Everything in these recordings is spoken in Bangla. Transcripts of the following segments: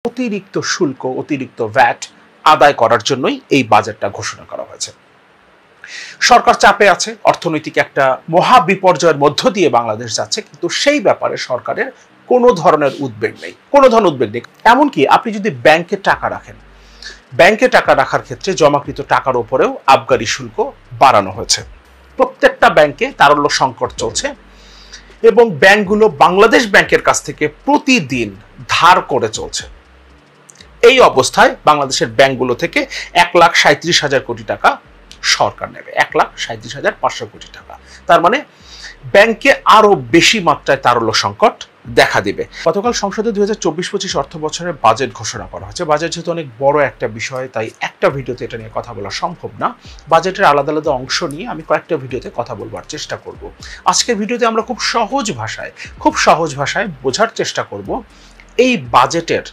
অতিরিক্ত শুল্ক, অতিরিক্ত ভ্যাট আদায় করার জন্যই এই বাজেটটা ঘোষণা করা হয়েছে। সরকার চাপে আছে, অর্থনৈতিক একটা মহা বিপর্যয়ের মধ্য দিয়ে বাংলাদেশ যাচ্ছে, কিন্তু সেই ব্যাপারে সরকারের কোনো ধরনের উদ্বেগ নেই, কোনো ধরনের উদ্বেগ নেই। এমনকি আপনি যদি ব্যাংকে টাকা রাখেন, ব্যাংকে টাকা রাখার ক্ষেত্রে জমাকৃত টাকার উপরেও আবগারি শুল্ক বাড়ানো হয়েছে। প্রত্যেকটা ব্যাংকে তারল্য সংকট চলছে এবং ব্যাংকগুলো বাংলাদেশ ব্যাংকের কাছ থেকে প্রতিদিন ধার করে চলছে। এই অবস্থায় বাংলাদেশের ব্যাংকগুলো থেকে 1,37,000 কোটি টাকা সরকার নেবে, 1,37,500 কোটি টাকা। তার মানে ব্যাংকে আরো বেশি মাত্রায় তারল্য সংকট দেখা দিবে। গতকাল সংসদে 2024-25 অর্থ বছরের বাজেট ঘোষণা করা হয়েছে। বাজেট যেহেতু অনেক বড় একটা বিষয়, তাই একটা ভিডিওতে এটা নিয়ে কথা বলা সম্ভব না। বাজেটের আলাদা আলাদা অংশ নিয়ে আমি কয়েকটা ভিডিওতে কথা বলবার চেষ্টা করব। আজকের ভিডিওতে আমরা খুব সহজ ভাষায় বোঝার চেষ্টা করব এই বাজেটের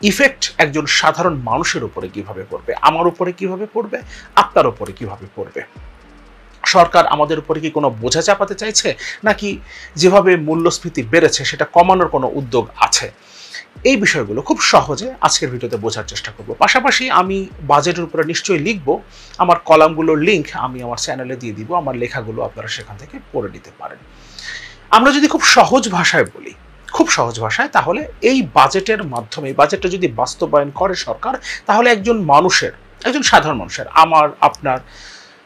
ইফেক্ট একজন সাধারণ মানুষের উপরে কিভাবে পড়বে, আমার উপরে কিভাবে পড়বে, আপনার উপরে কিভাবে পড়বে। সরকার আমাদের উপরে কি কোনো বোঝা চাপাতে চাইছে, নাকি যেভাবে মূল্যস্ফীতি বেড়েছে সেটা কমানোর কোনো উদ্যোগ আছে? এই বিষয়গুলো খুব সহজে আজকের ভিডিওতে বোঝার চেষ্টা করব। পাশাপাশি আমি বাজেটের উপরে নিশ্চয়ই লিখব, আমার কলামগুলোর লিঙ্ক আমি আমার চ্যানেলে দিয়ে দিব, আমার লেখাগুলো আপনারা সেখান থেকে পড়ে নিতে পারেন। আমরা যদি খুব সহজ ভাষায় বলি, তাহলে এই বাজেটের মাধ্যমে, বাজেটটা যদি বাস্তবায়ন করে সরকার, তাহলে একজন সাধারণ মানুষের, আমার আপনার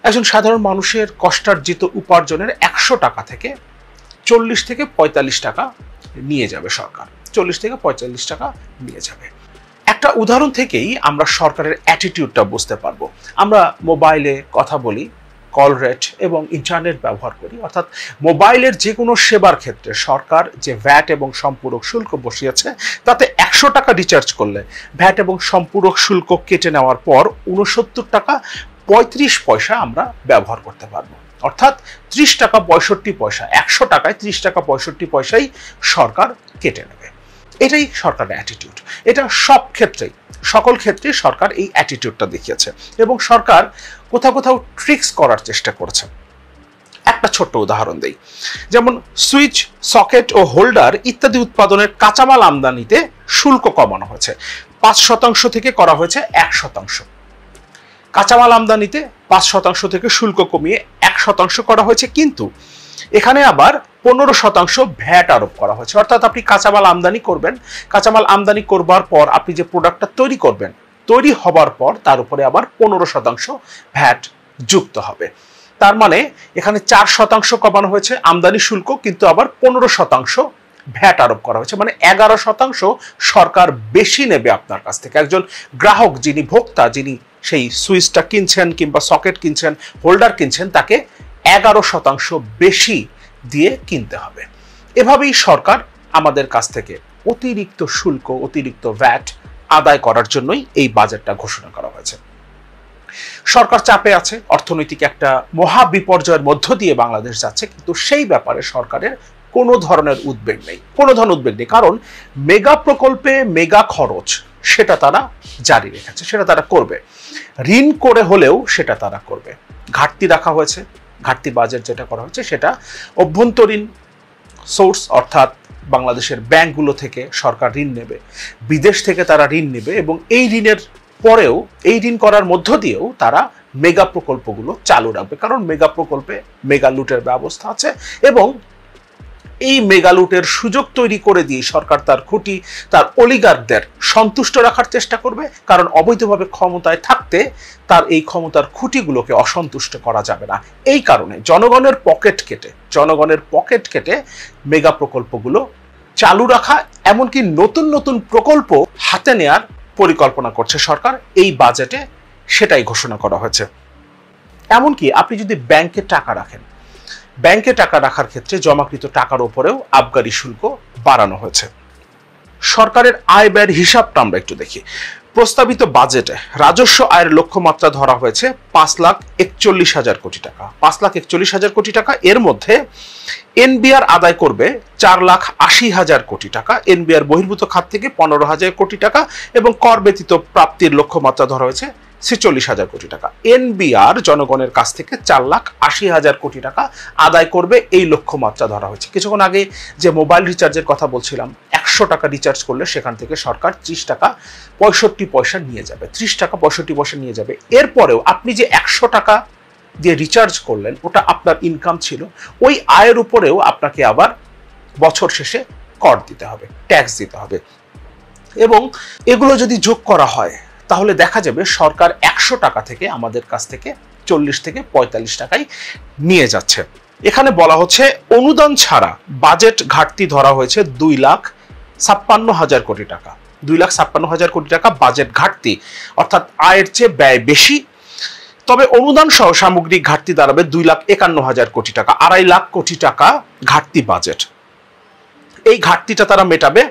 একজন সাধারণ মানুষের কষ্টার্জিত উপার্জনের 100 টাকা থেকে 40 থেকে 45 টাকা নিয়ে যাবে সরকার, 40 থেকে 45 টাকা নিয়ে যাবে। একটা উদাহরণ থেকেই আমরা সরকারের অ্যাটিটিউডটা বুঝতে পারবো। আমরা মোবাইলে কথা বলি, কল রেট এবং ইন্টারনেট ব্যবহার করি, অর্থাৎ মোবাইলের যে কোনো সেবার ক্ষেত্রে সরকার যে ভ্যাট এবং সম্পূরক শুল্ক বসিয়েছে, তাতে 100 টাকা রিচার্জ করলে ভ্যাট এবং সম্পূরক শুল্ক কেটে নেওয়ার পর 69 টাকা 35 পয়সা আমরা ব্যবহার করতে পারবো। অর্থাৎ 30 টাকা 65 পয়সা, 100 টাকায় 30 টাকা 65 পয়সাই সরকার কেটে নেবে। এটাই সরকারের অ্যাটিটিউড। এটা সকল ক্ষেত্রে সরকার এই অ্যাটিটিউডটা দেখিয়েছে এবং সরকার কোথাও ট্রিক্স করার চেষ্টা করেছে। একটা ছোট্ট উদাহরণ দেই, যেমন সুইচ, সকেট ও হোল্ডার ইত্যাদি উৎপাদনের কাঁচামাল আমদানিতে শুল্ক কমানো হয়েছে। 5% থেকে করা হয়েছে 1%। কাঁচামাল আমদানিতে 5% থেকে শুল্ক কমিয়ে 1% করা হয়েছে, কিন্তু এখানে আবার 15% ভ্যাট আরোপ করা হয়েছে। অর্থাৎ আপনি কাঁচামাল আমদানি করবেন, কাঁচামাল আমদানি করবার পর আপনি যে প্রোডাক্টটা তৈরি করবেন, তৈরি হবার পর তার উপরে আবার 15% ভ্যাট যুক্ত হবে। তার মানে এখানে 4% কমানো হয়েছে আমদানি শুল্ক, কিন্তু আবার 15% ভ্যাট আরোপ করা হয়েছে। মানে 11% সরকার বেশি নেবে আপনার কাছ থেকে। একজন গ্রাহক, যিনি ভোক্তা, যিনি সেই সুইচটা কিনছেন কিংবা সকেট কিনছেন, হোল্ডার কিনছেন, তাকে 11% বেশি দিয়ে কিনতে হবে। এভাবেই সরকার আমাদের কাছ থেকে অতিরিক্ত শুল্ক, অতিরিক্ত ভ্যাট আদায় করার জন্যই এই বাজেটটা ঘোষণা করা হয়েছে। সরকার চাপে আছে, অর্থনৈতিক একটা মহা বিপর্যয়ের মধ্য দিয়ে বাংলাদেশ যাচ্ছে, কিন্তু সেই ব্যাপারে সরকারের কোনো ধরনের উদ্বেগ নেই, কারণ মেগা প্রকল্পে মেগা খরচ সেটা তারা জারি রেখেছে, সেটা তারা করবে। ঋণ করে হলেও সেটা তারা করবে। ঘাটতি রাখা হয়েছে, ঘাটতি বাজেট যেটা করা হয়েছে সেটা অভ্যন্তরীণ সোর্স, অর্থাৎ বাংলাদেশের ব্যাংকগুলো থেকে সরকার ঋণ নেবে, বিদেশ থেকে তারা ঋণ নেবে এবং এই ঋণের পরেও, এই ঋণ করার মধ্য দিয়েও তারা মেগা প্রকল্পগুলো চালু রাখবে। কারণ মেগা প্রকল্পে মেগা লুটের ব্যবস্থা আছে এবং এই মেগালুটের সুযোগ তৈরি করে দিয়ে সরকার তার খুঁটি, তার অলিগারদের সন্তুষ্ট রাখার চেষ্টা করবে। কারণ অবৈধভাবে ক্ষমতায় থাকতে তার এই ক্ষমতার খুঁটিগুলোকে অসন্তুষ্ট করা যাবে না। এই কারণে জনগণের পকেট কেটে মেগা প্রকল্পগুলো চালু রাখা, এমনকি নতুন প্রকল্প হাতে নেয়ার পরিকল্পনা করছে সরকার। এই বাজেটে সেটাই ঘোষণা করা হয়েছে। এমনকি আপনি যদি ব্যাংকে টাকা রাখেন, ব্যাংকে টাকা রাখার ক্ষেত্রে জমাকৃত টাকার উপরেও আবগারি শুল্ক বাড়ানো হয়েছে। সরকারের আয় ব্যয়ের হিসাবটা আমরা একটু দেখি। প্রস্তাবিত বাজেটে রাজস্ব আয়ের লক্ষ্যমাত্রা ধরা হয়েছে 5,41,000 কোটি টাকা। 5,41,000 কোটি টাকা। এর মধ্যে এনবিআর আদায় করবে 4,80,000 কোটি টাকা, এনবিআর বহির্ভূত খাত থেকে 15,000 কোটি টাকা এবং কর ব্যতীত প্রাপ্তির লক্ষ্যমাত্রা ধরা হয়েছে 46,000 কোটি টাকা। এনবিআর জনগণের কাছ থেকে 4,80,000 কোটি টাকা আদায় করবে এই লক্ষ্যমাত্রা ধরা হয়েছে। কিছুক্ষণ আগে যে মোবাইল রিচার্জের কথা বলছিলাম, 100 টাকা রিচার্জ করলে সেখান থেকে সরকার 30 টাকা 65 পয়সা নিয়ে যাবে, 30 টাকা 65 পয়সা নিয়ে যাবে। এরপরেও আপনি যে 100 টাকা দিয়ে রিচার্জ করলেন, ওটা আপনার ইনকাম ছিল, ওই আয়ের উপরেও আপনাকে আবার বছর শেষে কর দিতে হবে, ট্যাক্স দিতে হবে। এবং এগুলো যদি যোগ করা হয় তাহলে দেখা যাবে সরকার 100 টাকা থেকে আমাদের কাছ থেকে 40 থেকে 45 টাকায় নিয়ে যাচ্ছে। এখানে বলা হচ্ছে অনুদান ছাড়া বাজেট ঘাটতি ধরা হয়েছে 2,56,000 কোটি টাকা। 2,56,000 কোটি টাকা বাজেট ঘাটতি, অর্থাৎ আয়ের চেয়ে ব্যয় বেশি। তবে অনুদান সহ সামগ্রিক ঘাটতি দাঁড়াবে 2,51,000 কোটি টাকা, 2.5 লাখ কোটি টাকা ঘাটতি বাজেট। এই ঘাটতিটা তারা মেটাবে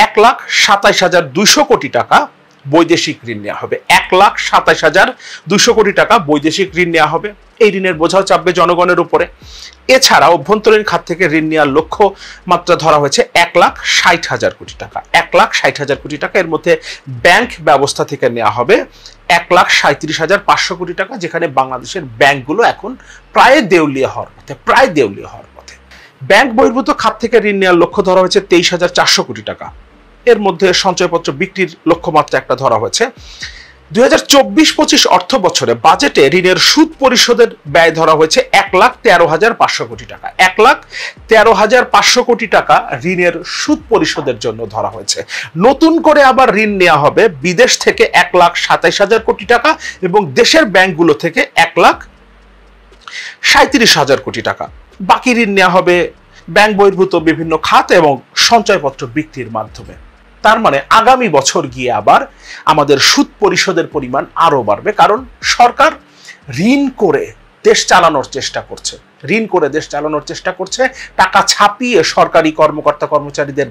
1,27,200 কোটি টাকা বৈদেশিক ঋণ নেওয়া হবে। 1,27,200 কোটি টাকা বৈদেশিক ঋণ নেওয়া হবে। এই ঋণের বোঝাও চাপবে জনগণের উপরে। এছাড়া অভ্যন্তরীণ খাত থেকে ঋণ নেওয়ার লক্ষ্য মাত্রা ধরা হয়েছে 1,60,000 কোটি টাকা। 1,60,000 কোটি টাকা, এর মধ্যে ব্যাংক ব্যবস্থা থেকে নেওয়া হবে 1,37,500 কোটি টাকা, যেখানে বাংলাদেশের ব্যাংকগুলো এখন প্রায় দেউলিয়া হওয়ার পথে, ব্যাংক বহির্ভূত খাত থেকে ঋণ নেওয়ার লক্ষ্য ধরা হয়েছে 23,400 কোটি টাকা। এর মধ্যে সঞ্চয়পত্র বিক্রির লক্ষ্যমাত্রা একটা ধরা হয়েছে। 2024-25 অর্থ বছরে বাজেটে ঋণের সুদ পরিশোধের ব্যয় ধরা হয়েছে 1,13,500 কোটি টাকা। 1,13,500 কোটি টাকা ঋণের সুদ পরিশোধের জন্য ধরা হয়েছে। নতুন করে আবার ঋণ নেওয়া হবে বিদেশ থেকে 1,27,000 কোটি টাকা এবং দেশের ব্যাংকগুলো থেকে 1,37,000 কোটি টাকা। বাকি ঋণ নেওয়া হবে ব্যাংক বহির্ভূত বিভিন্ন খাত এবং সঞ্চয়পত্র বিক্রির মাধ্যমে। তার মানে আগামী বছর গিয়ে আবার আমাদের সুদ পরিশোধের পরিমাণ আরো বাড়বে, কারণ সরকার ঋণ করে দেশ চালানোর চেষ্টা করছে। টাকা ছাপিয়ে সরকারি কর্মকর্তা কর্মচারীদের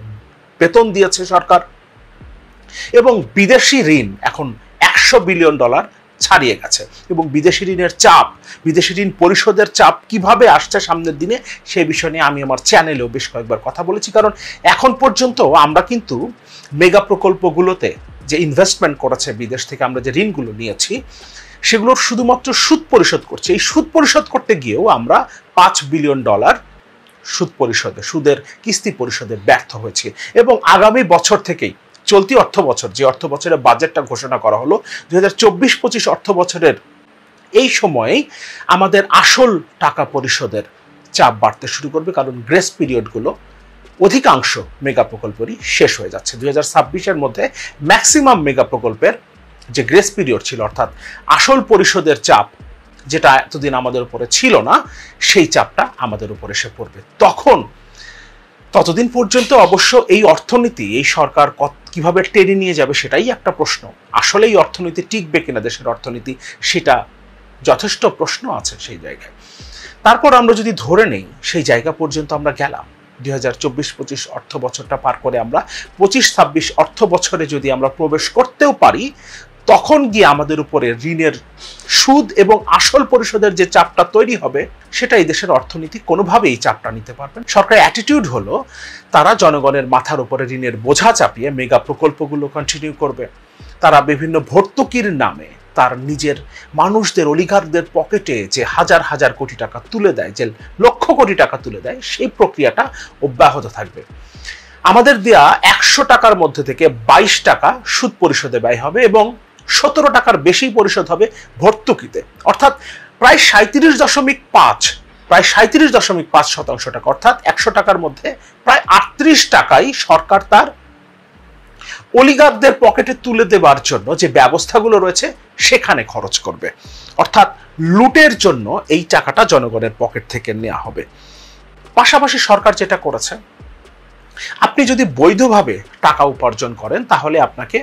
বেতন দিয়েছে সরকার, এবং বিদেশি ঋণ এখন $100 বিলিয়ন ছাড়িয়ে গেছে। এবং বিদেশি ঋণ পরিশোধের চাপ কিভাবে আসছে সামনের দিনে, সেই বিষয় নিয়ে আমি আমার চ্যানেলেও বেশ কয়েকবার কথা বলেছি। কারণ এখন পর্যন্ত আমরা কিন্তু মেগা প্রকল্পগুলোতে যে ইনভেস্টমেন্ট করেছে বিদেশ থেকে, আমরা যে ঋণগুলো নিয়েছি সেগুলোর শুধুমাত্র সুদ পরিশোধ করছি। এই সুদ পরিশোধ করতে গিয়েও আমরা $5 বিলিয়ন সুদের কিস্তি পরিশোধে ব্যর্থ হয়েছি। এবং আগামী বছর থেকেই, চলতি অর্থ বছর, যে অর্থ বছরের বাজেটটা ঘোষণা করা হলো 2024-25 অর্থ বছরের এই সময়েই আমাদের আসল টাকা পরিশোধের চাপ বাড়তে শুরু করবে, কারণ গ্রেস পিরিয়ডগুলো অধিকাংশ মেগা প্রকল্পেরই শেষ হয়ে যাচ্ছে। 2026-এর মধ্যে ম্যাক্সিমাম মেগা প্রকল্পের যে গ্রেস পিরিয়ড ছিল, অর্থাৎ আসল পরিশোধের চাপ যেটা এতদিন আমাদের উপরে ছিল না, সেই চাপটা আমাদের উপরে এসে পড়বে। ততদিন পর্যন্ত অবশ্য এই অর্থনীতি, এই সরকার কিভাবে টেনে নিয়ে যাবে সেটাই একটা প্রশ্ন। আসলে এই অর্থনীতি টিকবে কিনা, দেশের অর্থনীতি, সেটা যথেষ্ট প্রশ্ন আছে সেই জায়গায়। তারপর আমরা যদি ধরে নেই সেই জায়গা পর্যন্ত আমরা গেলাম, 2024-25 অর্থ বছরটা পার করে আমরা 25-26 অর্থ বছরে যদি আমরা প্রবেশ করতেও পারি, তখন গিয়ে আমাদের উপরে ঋণের সুদ এবং আসল পরিশোধের যে চাপটা তৈরি হবে, সেটা এই দেশের অর্থনীতি কোনোভাবেই চাপটা নিতে পারবেন। সরকারের অ্যাটিটিউড হলো তারা জনগণের মাথার উপরে ঋণের বোঝা চাপিয়ে মেগা প্রকল্পগুলো কন্টিনিউ করবে। তারা বিভিন্ন ভর্তুকির নামে তার নিজের মানুষদের, অলিগারদের পকেটে যে হাজার হাজার কোটি টাকা তুলে দেয়, যে লক্ষ কোটি টাকা তুলে দেয়, সেই প্রক্রিয়াটা অব্যাহত থাকবে। আমাদের দেয়া 100 টাকার মধ্যে থেকে 22 টাকা সুদ পরিশোধে ব্যয় হবে এবং 17 টাকার বেশি পরিশোধ হবে ভর্তুকিতে, অর্থাৎ প্রায় 37.5% টাকা, অর্থাৎ 100 টাকার মধ্যে প্রায় 38 টাকাই সরকার তার অলিগারদের পকেটে তুলে দেবার জন্য যে ব্যবস্থাগুলো রয়েছে সেখানে খরচ করবে। অর্থাৎ লুটের জন্য এই টাকাটা জনগণের পকেট থেকে নেওয়া হবে। পাশাপাশি সরকার যেটা করেছে, আপনি যদি বৈধভাবে টাকা উপার্জন করেন তাহলে আপনাকে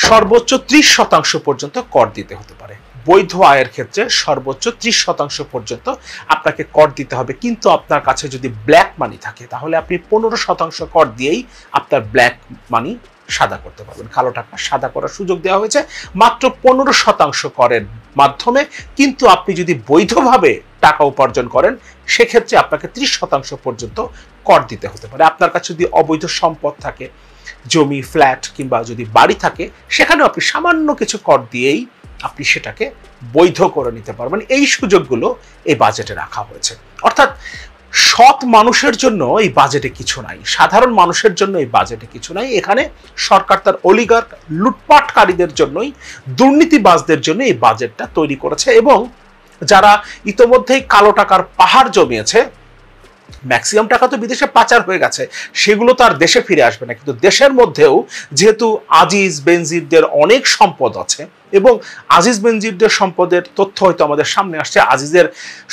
সর্বোচ্চ 30% পর্যন্ত কর দিতে হতে পারে। বৈধ আয়ের ক্ষেত্রে সর্বোচ্চ 30% পর্যন্ত আপনাকে কর দিতে হবে। কিন্তু আপনার কাছে যদি ব্ল্যাক মানি থাকে তাহলে আপনি 15% কর দিয়েই আপনার ব্ল্যাক মানি সাদা করতে পারবেন। কালো টাকা সাদা করার সুযোগ দেওয়া হয়েছে মাত্র 15% করের মাধ্যমে। কিন্তু আপনি যদি বৈধভাবে টাকা উপার্জন করেন সেক্ষেত্রে আপনাকে 30% পর্যন্ত কর দিতে হতে পারে। আপনার কাছে যদি অবৈধ সম্পদ থাকে, জমি, ফ্ল্যাট কিংবা যদি বাড়ি থাকে, সেখানেও আপনি সামান্য কিছু কর দিয়েই আপনি সেটাকে বৈধ করে নিতে পারবেন। এই সুযোগগুলো এই বাজেটে রাখা হয়েছে। অর্থাৎ সৎ মানুষের জন্য এই বাজেটে কিছু নাই, সাধারণ মানুষের জন্য এই বাজেটে কিছু নাই। এখানে সরকার তার অলিগার্ক লুটপাটকারীদের জন্যই, দুর্নীতিবাজদের জন্য এই বাজেটটা তৈরি করেছে। এবং যারা ইতোমধ্যেই কালো টাকার পাহাড় জমিয়েছে, ম্যাক্সিমাম টাকা তো বিদেশে পাচার হয়ে গেছে, সেগুলো তো আর দেশে ফিরে আসবে না। কিন্তু দেশের মধ্যেও যেহেতু আজিজ বেনজিরদের অনেক সম্পদ আছে এবং আজিজ বেনজিরদের সম্পদের তথ্য হয়তো আমাদের সামনে আসছে, আজিজের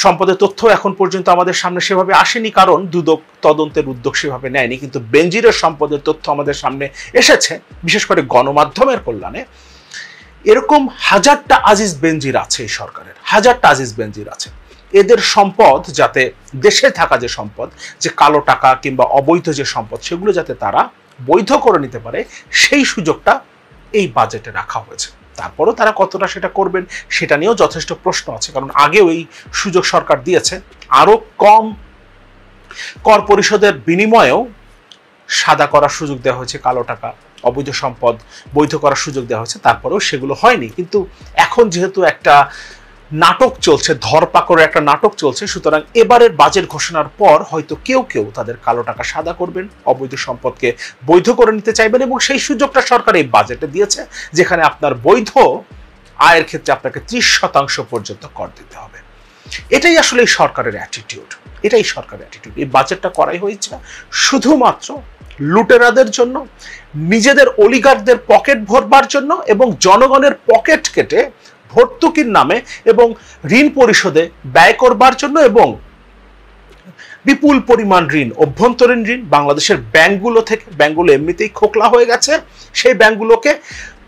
সম্পদের তথ্য এখন পর্যন্ত আমাদের সামনে সেভাবে আসেনি, কারণ দুদক তদন্তের উদ্যোগ সেভাবে নেয়নি। কিন্তু বেনজিরের সম্পদের তথ্য আমাদের সামনে এসেছে, বিশেষ করে গণমাধ্যমের কল্যাণে। এরকম হাজারটা আজিজ বেনজির আছে এই সরকারের, হাজারটা আজিজ বেনজির আছে। এদের সম্পদ যাতে, দেশে থাকা যে সম্পদ, যে কালো টাকা কিংবা অবৈধ যে সম্পদ, সেগুলো যাতে তারা বৈধ করে নিতে পারে, সেই সুযোগটা এই বাজেটে রাখা হয়েছে। তারপরও তারা কতটা সেটা করবেন সেটা নিয়েও যথেষ্ট প্রশ্ন আছে, কারণ আগেও এই সুযোগ সরকার দিয়েছে। আরো কম কর পরিশোধের বিনিময়েও সাদা করার সুযোগ দেওয়া হয়েছে, কালো টাকা অবৈধ সম্পদ বৈধ করার সুযোগ দেওয়া হয়েছে, তারপরেও সেগুলো হয়নি। কিন্তু এখন যেহেতু একটা নাটক চলছে, ধরপাকড়ের একটা নাটক চলছে, সুতরাং এবারের বাজেট ঘোষণার পর হয়তো কেউ কেউ তাদের কালো টাকা সাদা করবেন, অবৈধ সম্পদকে বৈধ করে নিতে চাইবেন, এবং সেই সুযোগটা সরকার এই বাজেটে দিয়েছে, যেখানে আপনার বৈধ আয়ের ক্ষেত্রে আপনাকে 30% পর্যন্ত কর দিতে হবে। এটাই আসলে এই সরকারের অ্যাটিটিউড, এটাই সরকারের অ্যাটিটিউড। এই বাজেটটা করাই হয়েছে শুধুমাত্র লুটেরাদের জন্য, নিজেদের অলিগারদের পকেট ভরবার জন্য, এবং জনগণের পকেট কেটে ভর্তুকির নামে এবং ঋণ পরিশোধে ব্যয় করবার জন্য, এবং বিপুল পরিমাণ ঋণ, অভ্যন্তরীণ ঋণ বাংলাদেশের ব্যাংকগুলো থেকে, ব্যাংকগুলো এমনিতেই খোকলা হয়ে গেছে, সেই ব্যাংকগুলোকে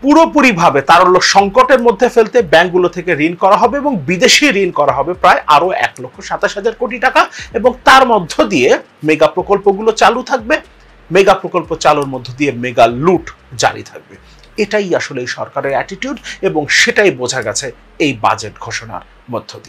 পুরোপুরিভাবে তারল্য সংকটের মধ্যে ফেলতে ব্যাংকগুলো থেকে ঋণ করা হবে, এবং বিদেশি ঋণ করা হবে প্রায় আরো 1,27,000 কোটি টাকা। এবং তার মধ্য দিয়ে মেগা প্রকল্পগুলো চালু থাকবে, মেগা প্রকল্প চালুর মধ্য দিয়ে মেগা লুট জারি থাকবে। এটাই আসলে এই সরকারের অ্যাটিটিউড, এবং সেটাই বোঝা গেছে এই বাজেট ঘোষণার মধ্য দিয়ে।